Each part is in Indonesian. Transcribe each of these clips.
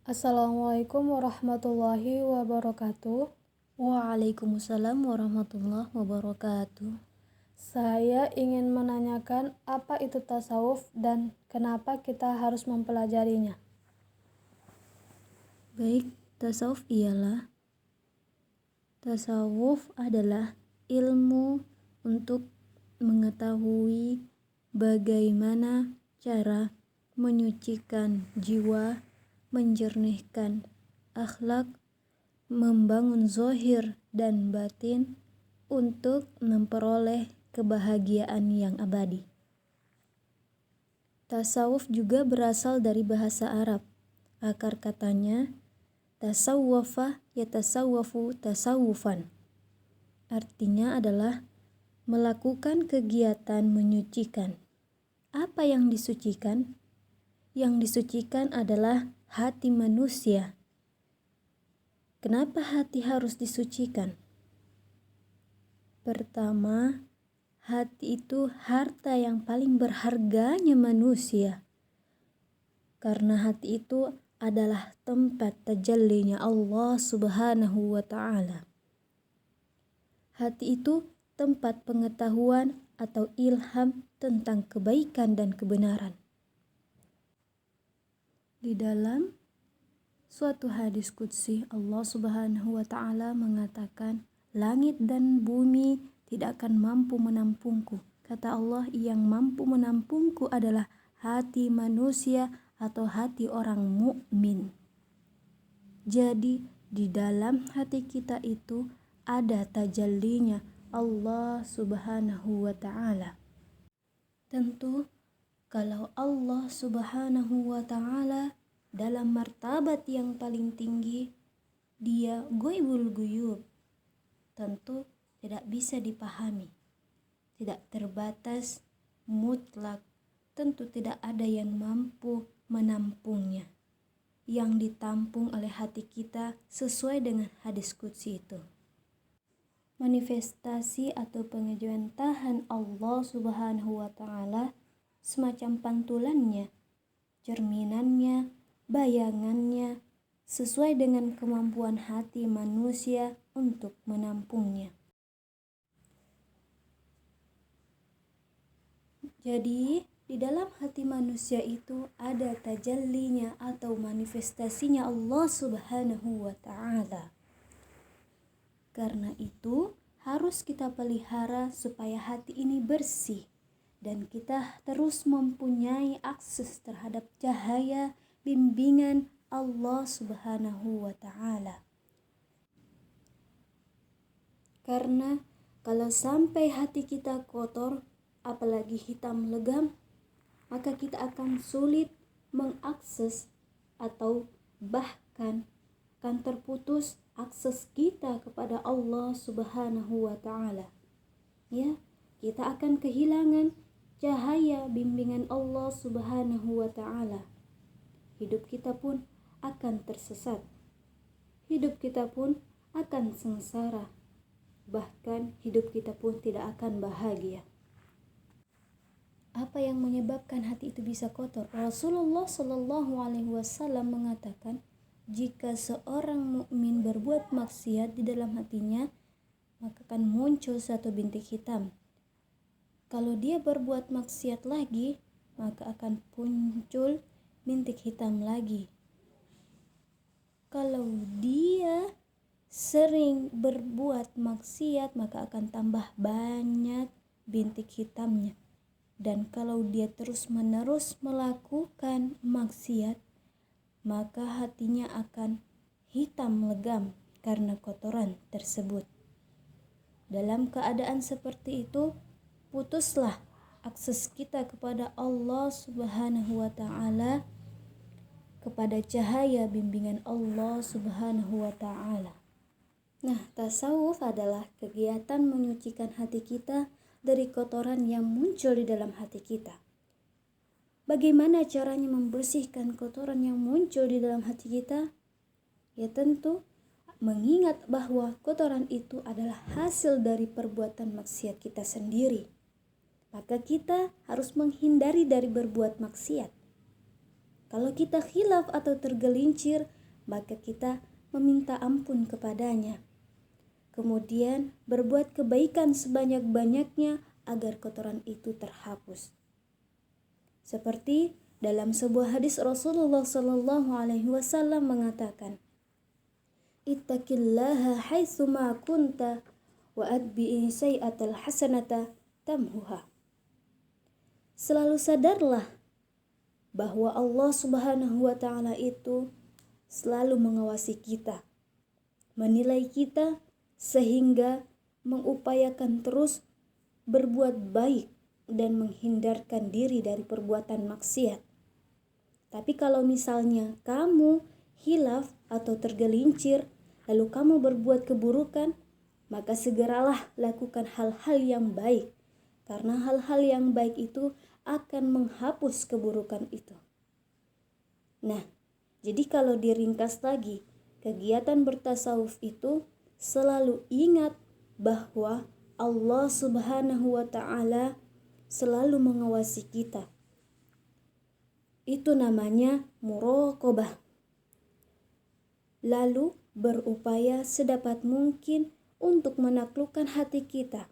Assalamualaikum warahmatullahi wabarakatuh. Waalaikumsalam warahmatullahi wabarakatuh. Saya ingin menanyakan apa itu tasawuf dan kenapa kita harus mempelajarinya. Baik, tasawuf adalah ilmu untuk mengetahui bagaimana cara menyucikan jiwa, menjernihkan akhlak, membangun zahir dan batin untuk memperoleh kebahagiaan yang abadi. Tasawuf juga berasal dari bahasa Arab. Akar katanya tasawwafa yatasawwafu tasawufan. Artinya adalah melakukan kegiatan menyucikan. Apa yang disucikan? Yang disucikan adalah hati manusia. Kenapa hati harus disucikan? Pertama, hati itu harta yang paling berharganya manusia. Karena hati itu adalah tempat tajallinya Allah Subhanahu wa ta'ala. Hati itu tempat pengetahuan atau ilham tentang kebaikan dan kebenaran. Di dalam suatu hadis qudsi, Allah Subhanahu wa ta'ala mengatakan, langit dan bumi tidak akan mampu menampungku. Kata Allah, yang mampu menampungku adalah hati manusia atau hati orang mukmin. Jadi di dalam hati kita itu ada tajallinya Allah Subhanahu wa ta'ala. Tentu kalau Allah Subhanahu wa ta'ala dalam martabat yang paling tinggi, dia ghaibul ghuyub, tentu tidak bisa dipahami, tidak terbatas, mutlak, tentu tidak ada yang mampu menampungnya. Yang ditampung oleh hati kita sesuai dengan hadis qudsi itu. Manifestasi atau pengejuantahan Allah Subhanahu wa ta'ala semacam pantulannya, cerminannya, bayangannya, sesuai dengan kemampuan hati manusia untuk menampungnya. Jadi, di dalam hati manusia itu ada tajallinya atau manifestasinya Allah Subhanahu wa ta'ala. Karena itu, harus kita pelihara supaya hati ini bersih dan kita terus mempunyai akses terhadap cahaya bimbingan Allah Subhanahu wa ta'ala. Karena kalau sampai hati kita kotor, apalagi hitam legam, maka kita akan sulit mengakses atau bahkan akan terputus akses kita kepada Allah Subhanahu wa ta'ala. Ya, kita akan kehilangan cahaya bimbingan Allah Subhanahu wa ta'ala. Hidup kita pun akan tersesat. Hidup kita pun akan sengsara. Bahkan hidup kita pun tidak akan bahagia. Apa yang menyebabkan hati itu bisa kotor? Rasulullah Shallallahu Alaihi Wasallam mengatakan, jika seorang mukmin berbuat maksiat di dalam hatinya, maka akan muncul satu bintik hitam. Kalau dia berbuat maksiat lagi, maka akan muncul bintik hitam lagi. Kalau dia sering berbuat maksiat, maka akan tambah banyak bintik hitamnya. Dan kalau dia terus-menerus melakukan maksiat, maka hatinya akan hitam legam karena kotoran tersebut. Dalam keadaan seperti itu, putuslah akses kita kepada Allah Subhanahu wa ta'ala, kepada cahaya bimbingan Allah Subhanahu wa ta'ala. Nah, tasawuf adalah kegiatan menyucikan hati kita dari kotoran yang muncul di dalam hati kita. Bagaimana caranya membersihkan kotoran yang muncul di dalam hati kita? Ya tentu mengingat bahwa kotoran itu adalah hasil dari perbuatan maksiat kita sendiri. Maka kita harus menghindari dari berbuat maksiat. Kalau kita khilaf atau tergelincir, maka kita meminta ampun kepadanya. Kemudian berbuat kebaikan sebanyak-banyaknya agar kotoran itu terhapus. Seperti dalam sebuah hadis Rasulullah SAW mengatakan, "Ittaqillaha haitsuma kunta wa atbi'i sayyi'atal hasanata tamhuha." Selalu sadarlah bahwa Allah Subhanahu wa taala itu selalu mengawasi kita, menilai kita, sehingga mengupayakan terus berbuat baik dan menghindarkan diri dari perbuatan maksiat. Tapi kalau misalnya kamu hilaf atau tergelincir, lalu kamu berbuat keburukan, maka segeralah lakukan hal-hal yang baik, karena hal-hal yang baik itu akan menghapus keburukan itu. Nah, jadi kalau diringkas lagi, kegiatan bertasawuf itu selalu ingat bahwa Allah Subhanahu wa taala selalu mengawasi kita. Itu namanya muraqabah. Lalu berupaya sedapat mungkin untuk menaklukkan hati kita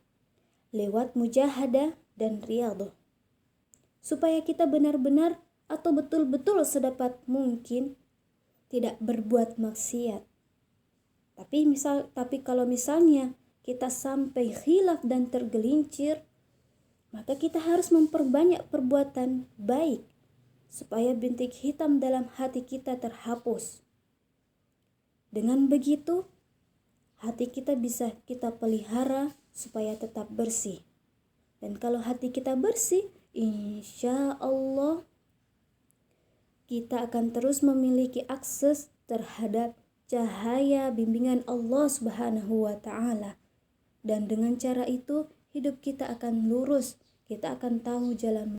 lewat mujahadah dan riyadhah, supaya kita benar-benar atau betul-betul sedapat mungkin tidak berbuat maksiat. Tapi kalau misalnya kita sampai khilaf dan tergelincir, maka kita harus memperbanyak perbuatan baik supaya bintik hitam dalam hati kita terhapus. Dengan begitu, hati kita bisa kita pelihara supaya tetap bersih. Dan kalau hati kita bersih, insya Allah kita akan terus memiliki akses terhadap cahaya bimbingan Allah Subhanahu wa taala. Dan dengan cara itu hidup kita akan lurus, kita akan tahu jalan